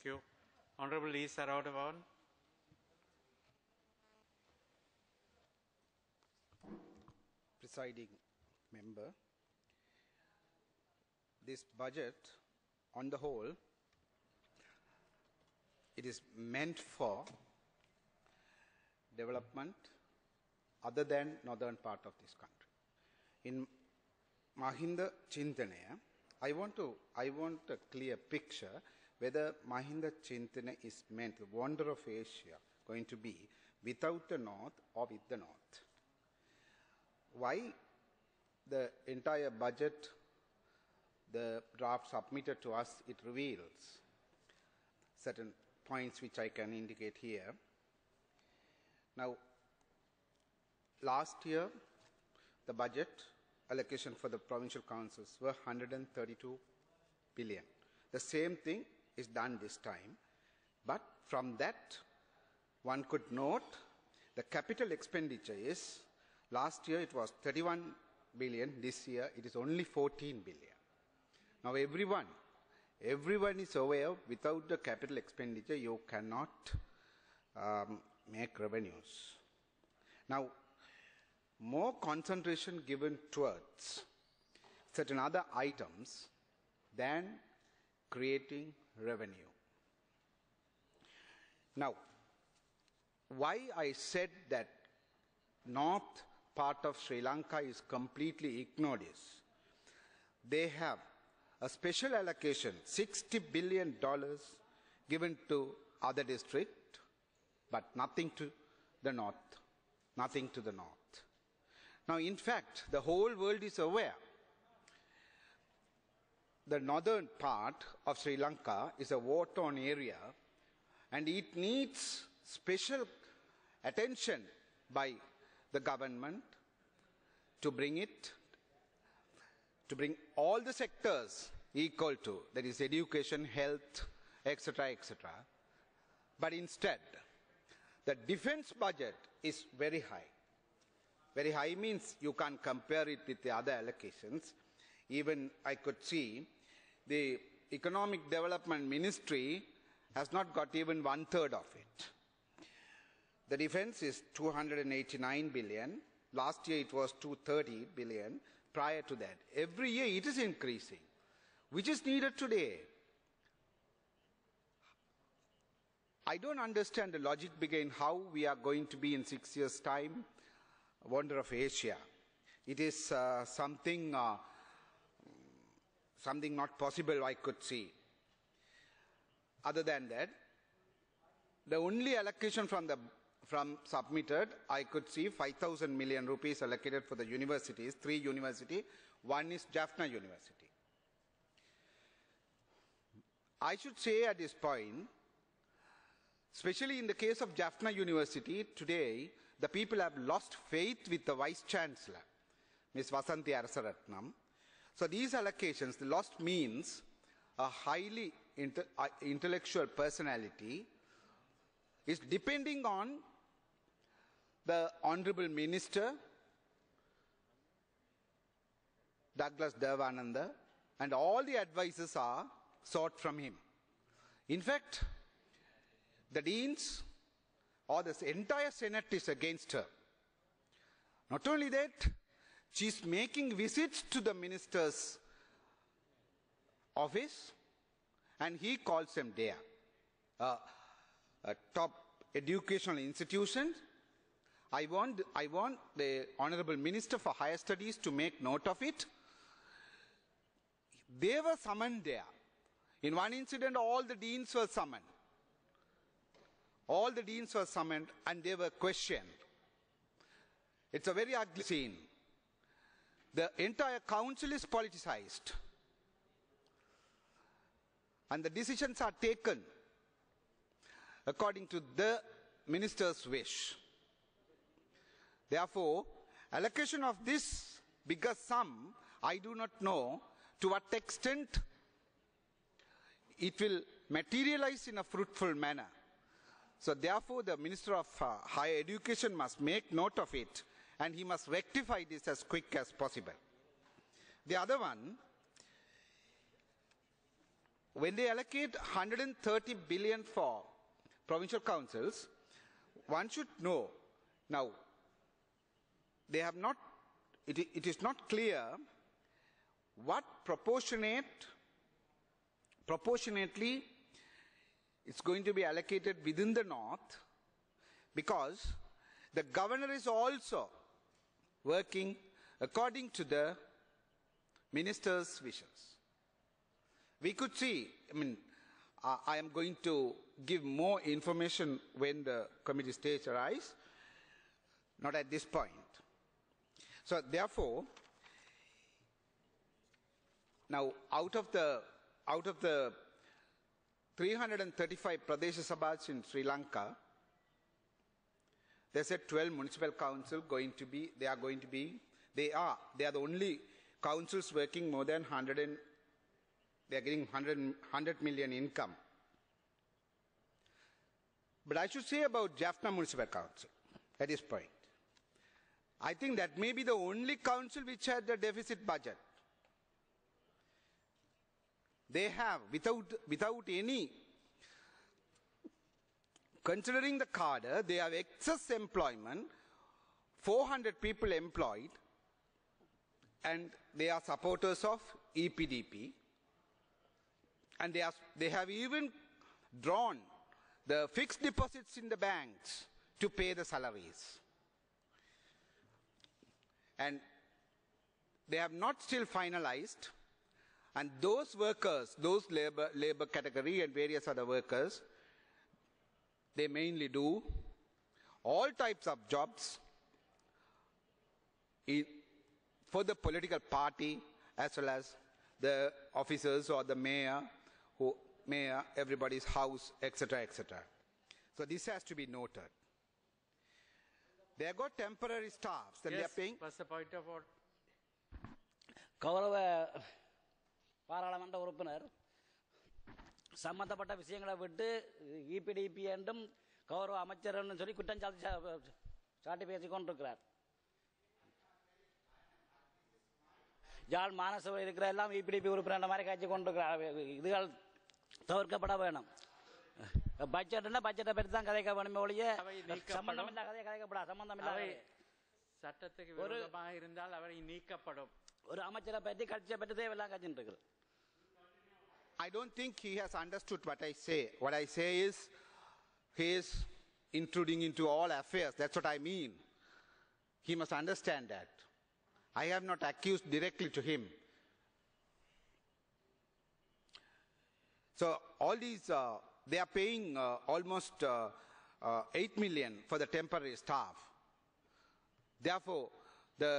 Thank you. Honorable E. Saravanapavan. Presiding member, this budget on the whole, it is meant for development other than northern part of this country. In Mahinda Chintanaya, I want a clear picture whether Mahinda Chintana is meant, the wonder of Asia, going to be without the north or with the north. Why the entire budget, the draft submitted to us, it reveals certain points which I can indicate here. Now, last year, the budget allocation for the provincial councils were 132 billion. The same thing is done this time, but from that, one could note the capital expenditure is, last year it was 31 billion, this year it is only 14 billion. Now everyone is aware without the capital expenditure you cannot make revenues. Now, more concentration given towards certain other items than creating revenue. Now, why I said that north part of Sri Lanka is completely ignored is, they have a special allocation, $60 billion given to other district, but nothing to the north, nothing to the north. Now, in fact, the whole world is aware the northern part of Sri Lanka is a war-torn area and it needs special attention by the government to bring all the sectors equal to, that is education, health, etc., etc. But instead, the defense budget is very high. Very high means you can't compare it with the other allocations. Even I could see the Economic Development Ministry has not got even 1/3 of it. The defense is 289 billion. Last year it was 230 billion. Prior to that, every year it is increasing. Which is needed today? I don't understand the logic behind how we are going to be in 6 years' time, wonder of Asia. It is something not possible I could see. Other than that, the only allocation from submitted, I could see 5,000 million rupees allocated for the universities, 3 universities, one is Jaffna University. I should say at this point, especially in the case of Jaffna University, today the people have lost faith with the Vice Chancellor, Ms. Vasanthi Arasaratnam. So these allocations, the lost means a highly intellectual personality is depending on the Honorable Minister, Douglas Devananda, and all the advices are sought from him. In fact, the deans or the entire Senate is against her. Not only that, she is making visits to the minister's office and he calls them there. A top educational institution. I want the Honorable Minister for Higher Studies to make note of it. They were summoned there. In one incident, all the deans were summoned. All the deans were summoned and they were questioned. It's a very ugly scene. The entire council is politicized. And the decisions are taken according to the minister's wish. Therefore, allocation of this bigger sum, I do not know to what extent it will materialize in a fruitful manner. So therefore, the Minister of Higher Education must make note of it and he must rectify this as quick as possible. The other one, when they allocate 130 billion for provincial councils, one should know, now, they have not, it is not clear what proportionately it's going to be allocated within the north, because the governor is also working according to the minister's wishes. We could see, I am going to give more information when the committee stage arrives, not at this point. So therefore, now out of the 335 Pradesh Sabhas in Sri Lanka, they said 12 municipal councils they are the only councils working more than 100 they are getting 100 million income. But I should say about Jaffna Municipal Council at this point. I think that may be the only council which had a deficit budget. They have, without any, considering the cadre, they have excess employment, 400 people employed, and they are supporters of EPDP. And they have even drawn the fixed deposits in the banks to pay the salaries. And they have not still finalized. And those workers, those labor category and various other workers, they mainly do all types of jobs for the political party as well as the officers or the mayor, everybody's house, etc., etc. So this has to be noted. They have got temporary staffs that they are paying. What's the point of order? கௌரவ பாராளுமன்ற உறுப்பினர் சம்பந்தப்பட்ட விஷயங்களை விட்டு EPDP என்றும் கௌரவ அமைச்சர் என்று சொல்லி குற்றம் சாட்டி பேசிக் கொண்டிருக்கிறார். யாழ் மாநகரசபையில் இருக்கிற எல்லாம் இபிடிபி உறுப்பினர் மாதிரி காய்ச்சி கொண்டிருக்கிறார். இதுகள் தவிர்க்கப்பட வேணும். பட்ஜெட்னா பட்ஜெட்டை பற்றி தான் கதைக்க வேணுமே ஒழிய சம்பந்தம் இல்ல கதையை கதைக்கப்படாது. சம்பந்தம் இல்ல சட்டத்துக்கு விரோதமாக இருந்தால் அவரை நீக்கப்படும். ஒரு அமைச்சரை பற்றி கட்சியை பற்றி தேவையில்லாம் கட்சின்னு இருக்குது. I don't think he has understood what I say. What I say is he is intruding into all affairs. That's what I mean. He must understand that. I have not accused directly to him. So all these, they are paying almost 8 million for the temporary staff. Therefore, the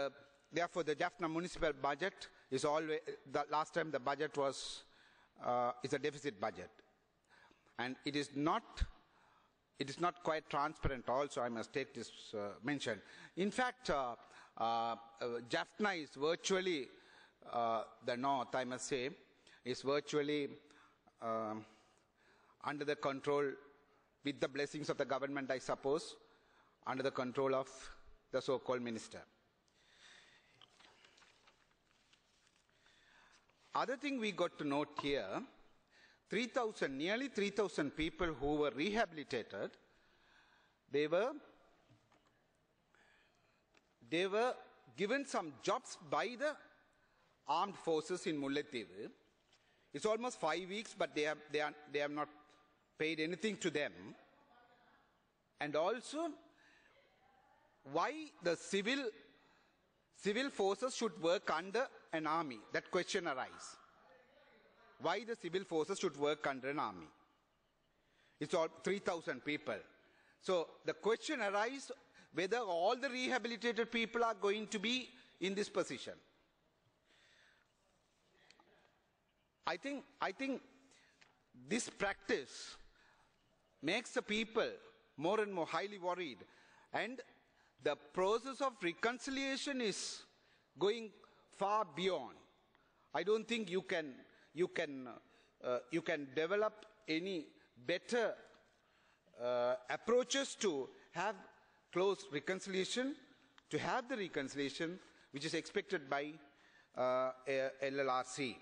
Jaffna municipal budget is always, the last time the budget was, is a deficit budget. And it is not quite transparent also, I must take this mention. In fact, Jaffna is virtually, the north, I must say, is virtually under the control, with the blessings of the government, I suppose, under the control of the so-called minister. Other thing we got to note here, nearly 3,000 people who were rehabilitated, they were given some jobs by the armed forces in Mullaitivu. It's almost 5 weeks, but they have not paid anything to them. And also, why the civil forces should work under an army? That question arises. Why the civil forces should work under an army? It's all 3,000 people. So the question arises whether all the rehabilitated people are going to be in this position. I think this practice makes the people more and more highly worried, and the process of reconciliation is going far beyond. I don't think you can develop any better approaches to have close reconciliation, to have the reconciliation which is expected by LLRC.